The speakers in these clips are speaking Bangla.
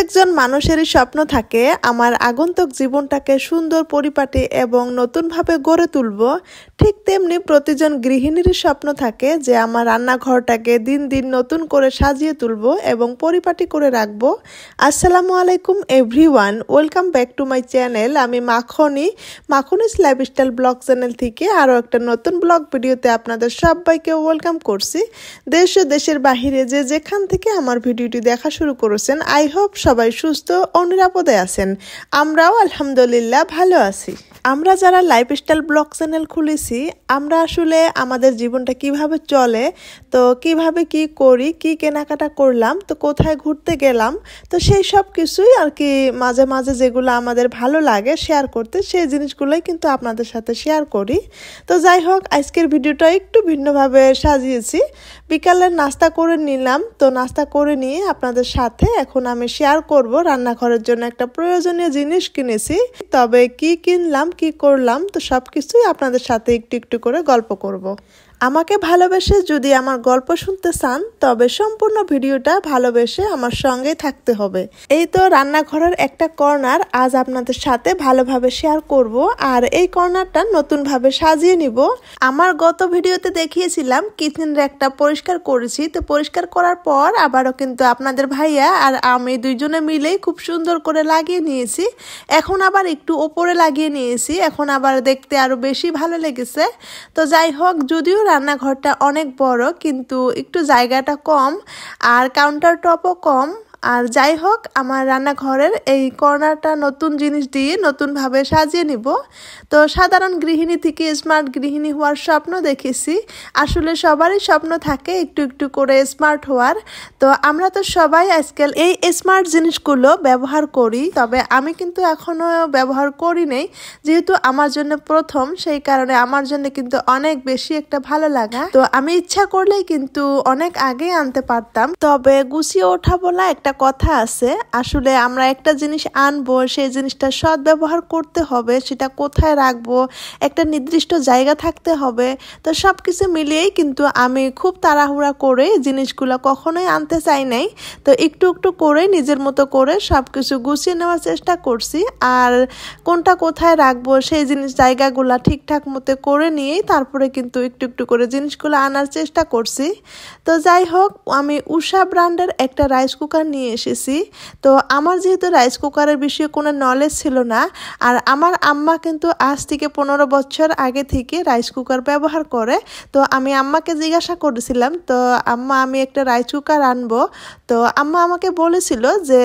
প্রত্যেকজন মানুষেরই স্বপ্ন থাকে আমার আগন্তুক জীবনটাকে সুন্দর পরিপাটি এবং নতুনভাবে গড়ে তুলব। ঠিক তেমনি প্রতিজন গৃহিণীর স্বপ্ন থাকে যে আমার রান্নাঘরটাকে দিন দিন নতুন করে সাজিয়ে তুলব এবং পরিপাটি করে রাখব। আসসালামু আলাইকুম everyone, welcome back to my channel. আমি মাখনিস লাইফস্টাইল ব্লগ চ্যানেল থেকে আরও একটা নতুন ব্লগ ভিডিওতে আপনাদের সবাইকে ওয়েলকাম করছি। দেশ ও দেশের বাহিরে যে যেখান থেকে আমার ভিডিওটি দেখা শুরু করেছেন, আই হোপ সবাই সুস্থ ও নিরাপদে আছেন। আমরাও আলহামদুলিল্লাহ ভালো আছি। আমরা যারা লাইফস্টাইল ব্লগ চ্যানেল খুলেছি, আমরা আসলে আমাদের জীবনটা কিভাবে চলে, তো কিভাবে কি করি, কি কেনাকাটা করলাম, তো কোথায় ঘুরতে গেলাম, তো সেই সব কিছুই আর কি মাঝে মাঝে যেগুলো আমাদের ভালো লাগে শেয়ার করতে, সেই জিনিসগুলোই কিন্তু আপনাদের সাথে শেয়ার করি। তো যাই হোক, আজকের ভিডিওটা একটু ভিন্নভাবে সাজিয়েছি। বিকালের নাস্তা করে নিলাম, তো নাস্তা করে নিয়ে আপনাদের সাথে এখন আমি শেয়ার করব রান্নাঘরের জন্য একটা প্রয়োজনীয় জিনিস কিনেছি। তবে কি কিনলাম, কি করলাম, তো সবকিছুই আপনাদের সাথে একটু একটু করে গল্প করব। আমাকে ভালোবেসে যদি আমার গল্প শুনতে চান, তবে সম্পূর্ণ ভিডিওটা ভালোবেসে আমার সঙ্গেই থাকতে হবে। এই তো রান্নাঘরের একটা কর্নার আজ আপনাদের সাথে ভালোভাবে শেয়ার করব, আর এই কর্নারটা নতুনভাবে সাজিয়ে নিব। আমার গত ভিডিওতে দেখিয়েছিলাম কিচেন র্যাকটা পরিষ্কার করেছি, তো পরিষ্কার করার পর আবারও কিন্তু আপনাদের ভাইয়া আর আমি দুইজনে মিলেই খুব সুন্দর করে লাগিয়ে নিয়েছি। এখন আবার একটু ওপরে লাগিয়ে নিয়েছি, এখন আবার দেখতে আরো বেশি ভালো লেগেছে। তো যাই হোক, যদিও রান্নাঘরটা অনেক বড়, কিন্তু একটু জায়গাটা কম আর কাউন্টার টপও কম। আর যাই হোক, আমার রান্নাঘরের এই কর্নারটা নতুন জিনিস দিয়ে নতুনভাবে সাজিয়ে নিব। তো সাধারণ গৃহিণী থেকে স্মার্ট গৃহিণী হওয়ার স্বপ্ন দেখেছি। আসলে সবারই স্বপ্ন থাকে একটু একটু করে স্মার্ট হওয়ার। তো আমরা তো সবাই আজকাল এই স্মার্ট জিনিসগুলো ব্যবহার করি, তবে আমি কিন্তু এখনো ব্যবহার করি নাই, যেহেতু আমার জন্য প্রথম, সেই কারণে আমার জন্য কিন্তু অনেক বেশি একটা ভালো লাগা। তো আমি ইচ্ছা করলেই কিন্তু অনেক আগে আনতে পারতাম, তবে গুছিয়ে ওঠা বলা একটা কথা আছে। আসলে আমরা একটা জিনিস আনবো, সেই জিনিসটা সৎ ব্যবহার করতে হবে, সেটা কোথায় রাখবো, একটা নির্দিষ্ট জায়গা থাকতে হবে। তো সবকিছু মিলিয়েই কিন্তু আমি খুব তাড়াহুড়া করে জিনিসগুলো কখনোই আনতে চাই নাই। তো একটু একটু করে নিজের মতো করে সবকিছু গুছিয়ে নেওয়ার চেষ্টা করছি, আর কোনটা কোথায় রাখবো সেই জিনিস জায়গাগুলো ঠিকঠাক মতো করে নিয়েই তারপরে কিন্তু একটু একটু করে জিনিসগুলো আনার চেষ্টা করছি। তো যাই হোক, আমি উষা ব্র্যান্ডের একটা রাইস কুকার নিয়ে এসেছি। তো আমার যেহেতু রাইস কুকারের বিষয়ে কোনো নলেজ ছিল না, আর আমার আম্মা কিন্তু আজ থেকে 15 বছর আগে থেকে রাইস কুকার ব্যবহার করে। তো আমি আম্মাকে জিজ্ঞাসা করেছিলাম, তো আম্মা আমি একটা রাইস কুকার আনবো। তো আম্মা আমাকে বলেছিল যে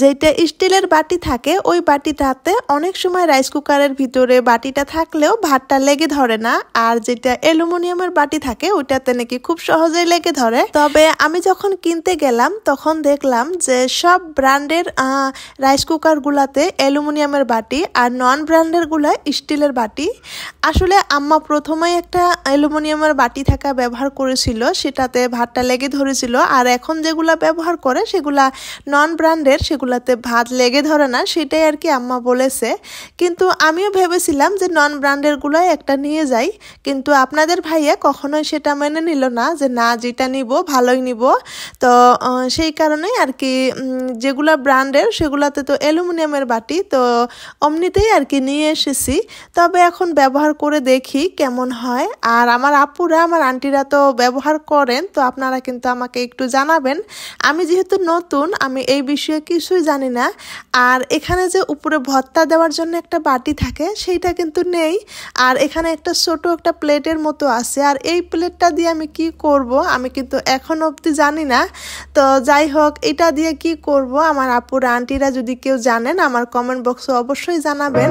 যেটা স্টিলের বাটি থাকে, ওই বাটিটাতে অনেক সময় রাইস কুকারের ভিতরে বাটিটা থাকলেও ভাতটা লেগে ধরে না, আর যেটা অ্যালুমিনিয়ামের বাটি থাকে ওইটাতে নাকি খুব সহজেই লেগে ধরে। তবে আমি যখন কিনতে গেলাম তখন দেখলাম যে সব ব্র্যান্ডের রাইস কুকার গুলাতে অ্যালুমিনিয়ামের বাটি, আর নন ব্র্যান্ডের গুলা স্টিলের বাটি। আসলে আম্মা প্রথমেই একটা অ্যালুমিনিয়ামের বাটি থাকা ব্যবহার করেছিল, সেটাতে ভাতটা লেগে ধরেছিল। আর এখন যেগুলা ব্যবহার করে সেগুলা নন ব্র্যান্ডের, সেগুলাতে ভাত লেগে ধরে না, সেটাই আর কি আম্মা বলেছে। কিন্তু আমিও ভেবেছিলাম যে নন ব্র্যান্ডের গুলাই একটা নিয়ে যাই, কিন্তু আপনাদের ভাইয়া কখনোই সেটা মেনে নিল না, যে না যেটা নিব ভালোই নিব। তো সেই কারণেই আর কি যেগুলা ব্র্যান্ডের সেগুলাতে তো অ্যালুমিনিয়ামের বাটি, তো অমনিতেই আর কি নিয়ে এসেছি। তবে এখন ব্যবহার করে দেখি কেমন হয়। আর আমার আপুরা, আমার আন্টিরা তো ব্যবহার করেন, তো আপনারা কিন্তু আমাকে একটু জানাবেন। আমি যেহেতু নতুন, আমি এই বিষয়ে কিছুই জানি না। আর এখানে যে উপরে ভর্তা দেওয়ার জন্য একটা বাটি থাকে, সেইটা কিন্তু নেই। আর এখানে একটা ছোট একটা প্লেটের মতো আছে, আর এই প্লেটটা দিয়ে আমি কি করব আমি কিন্তু এখন অবধি জানি না। তো যাই হোক, এটা দিয়ে কি করব আমার আপুরা আন্টিরা যদি কেউ জানেন আমার কমেন্ট বক্সে অবশ্যই জানাবেন।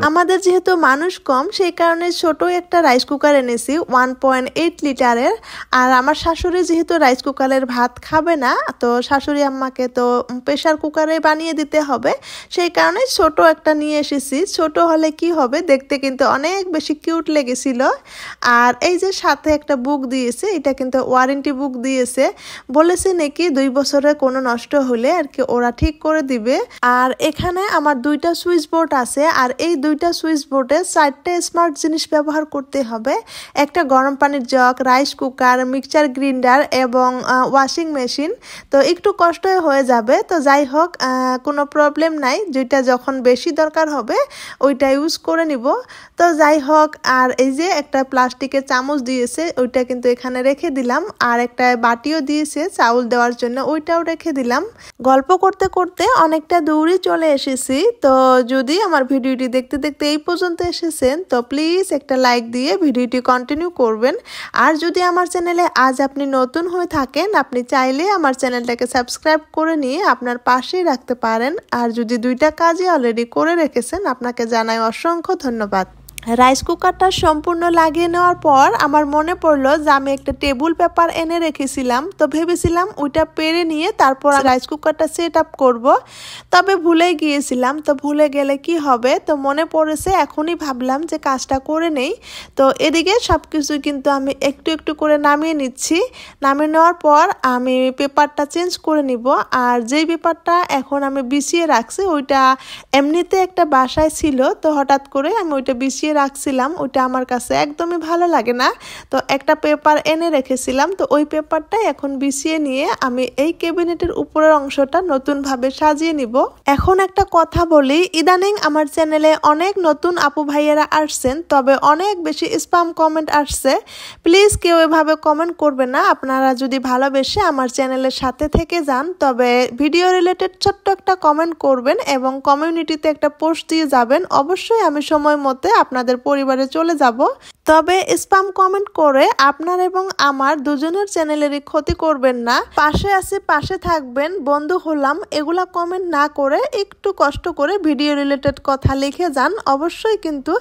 আমাদের যেহেতু মানুষ কম, সেই কারণে ছোট একটা রাইস কুকার এনেছি 1.8 লিটারের। আর আমার শাশুড়ি যেহেতু রাইস কুকারের ভাত খাবে না, তো শাশুড়ি আম্মাকে তো প্রেশার কুকারে বানিয়ে দিতে হবে, সেই কারণে ছোট একটা নিয়ে এসেছি। ছোট হলে কি হবে, দেখতে কিন্তু অনেক বেশি কিউট লেগেছিল। আর এই যে সাথে একটা বুক দিয়েছে, এটা কিন্তু ওয়ারেন্টি বুক দিয়েছে, বলেছে নাকি 2 বছরে কোনো নষ্ট হলে আর কি ওরা ঠিক করে দিবে। আর এখানে আমার 2টা সুইচ বোর্ড আছে, আর এই 2 2টা সুইচ বোর্ডে 4টে স্মার্ট জিনিস ব্যবহার করতে হবে। একটা গরম পানির jug, rice cooker, mixture grinder এবং ওয়াশিং মেশিন। তো একটু কষ্ট হয়ে যাবে, তো যাই হোক কোনো প্রবলেম নাই, যেটা যখন বেশি দরকার হবে ওইটা ইউজ করে নিব। তো যাই হোক, আর এই যে একটা প্লাস্টিকের চামচ দিয়েছে ওইটা কিন্তু এখানে রেখে দিলাম, আর একটা বাটিও দিয়েছে চাউল দেওয়ার জন্য, ওইটাও রেখে দিলাম। গল্প করতে করতে অনেকটা দূরে চলে এসেছি। তো যদি আমার ভিডিওটি দেখতে দেখতে এই পর্যন্ত এসেছেন তো প্লিজ একটা লাইক দিয়ে ভিডিওটি কন্টিনিউ করবেন। আর যদি আমার চ্যানেলে আজ আপনি নতুন হয়ে থাকেন, আপনি চাইলে আমার চ্যানেলটাকে সাবস্ক্রাইব করে নিয়ে আপনার পাশেই রাখতে পারেন। আর যদি 2টা কাজই অলরেডি করে রেখেছেন, আপনাকে জানাই অসংখ্য ধন্যবাদ। রাইস কুকারটা সম্পূর্ণ লাগিয়ে নেওয়ার পর আমার মনে পড়লো যে আমি একটা টেবিল পেপার এনে রেখেছিলাম। তো ভেবেছিলাম ওইটা পেরে নিয়ে তারপর রাইস কুকারটা সেট আপ করবো, তবে ভুলে গিয়েছিলাম। তো ভুলে গেলে কি হবে, তো মনে পড়েছে, এখনই ভাবলাম যে কাজটা করে নেই। তো এদিকে সব কিছু কিন্তু আমি একটু একটু করে নামিয়ে নিচ্ছি। নামিয়ে নেওয়ার পর আমি পেপারটা চেঞ্জ করে নিব। আর যেই পেপারটা এখন আমি বিছিয়ে রাখছি ওইটা এমনিতে একটা বাসায় ছিল, তো হঠাৎ করে আমি ওইটা বিছিয়ে রাখছিলাম, ওইটা আমার কাছে একদমই ভালো লাগে না। তো একটা পেপার এনে রেখেছিলাম, তো ওই পেপারটা এখন বিছিয়ে নিয়ে আমি এই ক্যাবিনেটের উপরের অংশটা নতুন ভাবে সাজিয়ে নিব। এখন একটা কথা বলি, ইদানিং আমার চ্যানেলে অনেক নতুন আপু ভাইয়েরা আসছেন, তবে অনেক বেশি স্প্যাম কমেন্ট আসছে। প্লিজ কেউ এভাবে কমেন্ট করবে না। আপনারা যদি ভালোবেসে আমার চ্যানেলের সাথে থেকে যান তবে ভিডিও রিলেটেড ছোট্ট একটা কমেন্ট করবেন এবং কমিউনিটিতে একটা পোস্ট দিয়ে যাবেন। অবশ্যই আমি সময় মতো আপনাদের পরিবারে চলে যাব। তবে স্প্যাম কমেন্ট করে আপনার এবং আমার দুজনের চ্যানেলেরই ক্ষতি করবেন না। পাশে আছে, পাশে থাকবেন, বন্ধু হলাম, এগুলা কমেন্ট না করে একটু কষ্ট করে ভিডিও রিলেটেড কথা লিখে যান। অবশ্যই কিন্তু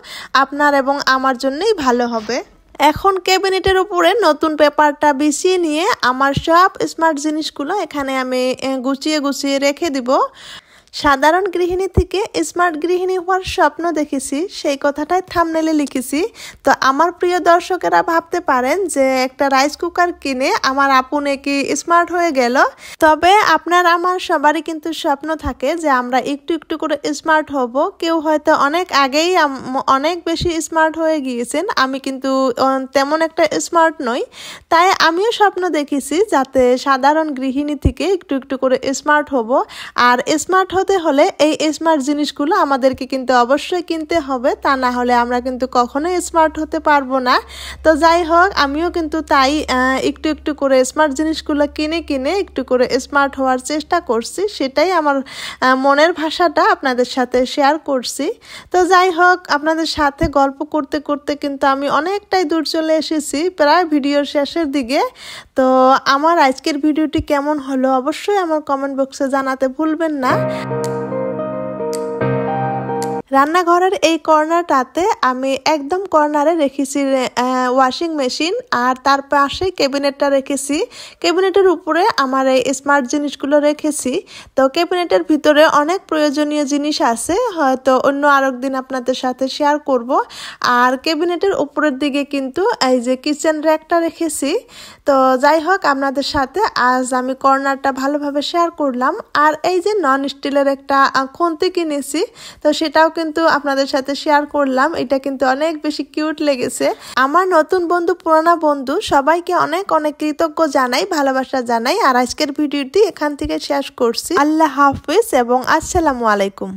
আপনার এবং আমার জন্যই ভালো হবে। এখন ক্যাবিনেটের উপরে নতুন পেপারটা বিছিয়ে নিয়ে আমার সব স্মার্ট জিনিসগুলো এখানে আমি গুছিয়ে গুছিয়ে রেখে দিব। সাধারণ গৃহিণী থেকে স্মার্ট গৃহিণী হওয়ার স্বপ্ন দেখেছি, সেই কথাটাই থাম্বনেলে লিখেছি। তো আমার প্রিয় দর্শকেরা ভাবতে পারেন যে একটা রাইস কুকার কিনে আমার আপু নাকি স্মার্ট হয়ে গেল। তবে আপনার আমার সবারই কিন্তু স্বপ্ন থাকে যে আমরা একটু একটু করে স্মার্ট হব। কেউ হয়তো অনেক আগেই অনেক বেশি স্মার্ট হয়ে গিয়েছেন, আমি কিন্তু তেমন একটা স্মার্ট নই। তাই আমিও স্বপ্ন দেখেছি যাতে সাধারণ গৃহিণী থেকে একটু একটু করে স্মার্ট হব। আর স্মার্ট হতে হলে এই স্মার্ট জিনিসগুলো আমাদেরকে কিন্তু অবশ্যই কিনতে হবে, তা না হলে আমরা কিন্তু কখনোই স্মার্ট হতে পারবো না। তো যাই হোক, আমিও কিন্তু তাই একটু একটু করে স্মার্ট জিনিসগুলো কিনে কিনে একটু করে স্মার্ট হওয়ার চেষ্টা করছি। সেটাই আমার মনের ভাষাটা আপনাদের সাথে শেয়ার করছি। তো যাই হোক, আপনাদের সাথে গল্প করতে করতে কিন্তু আমি অনেকটাই দূর চলে এসেছি, প্রায় ভিডিওর শেষের দিকে। তো আমার আজকের ভিডিওটি কেমন হলো অবশ্যই আমার কমেন্ট বক্সে জানাতে ভুলবেন না। রান্নাঘরের এই কর্নারটাতে আমি একদম কর্নারে রেখেছি ওয়াশিং মেশিন, আর তার পাশে ক্যাবিনেটটা রেখেছি। ক্যাবিনেটের উপরে আমার এই স্মার্ট জিনিসগুলো রেখেছি। তো ক্যাবিনেটের ভিতরে অনেক প্রয়োজনীয় জিনিস আছে, হয়তো অন্য আরেকদিন আপনাদের সাথে শেয়ার করব। আর ক্যাবিনেটের উপরের দিকে কিন্তু এই যে কিচেন র্যাকটা রেখেছি। তো যাই হোক, আপনাদের সাথে আজ আমি কর্নারটা ভালোভাবে শেয়ার করলাম। আর এই যে নন স্টিলের একটা খুন্তি কিনেছি, তো সেটাও কিন্তু আপনাদের সাথে শেয়ার করলাম। এটা কিন্তু অনেক বেশি কিউট লেগেছে। আমার নতুন বন্ধু, পুরানা বন্ধু সবাইকে অনেক অনেক কৃতজ্ঞ জানাই, ভালোবাসা জানাই। আর আজকের ভিডিওটি এখান থেকে শেষ করছি। আল্লাহ হাফিজ এবং আসসালামু আলাইকুম।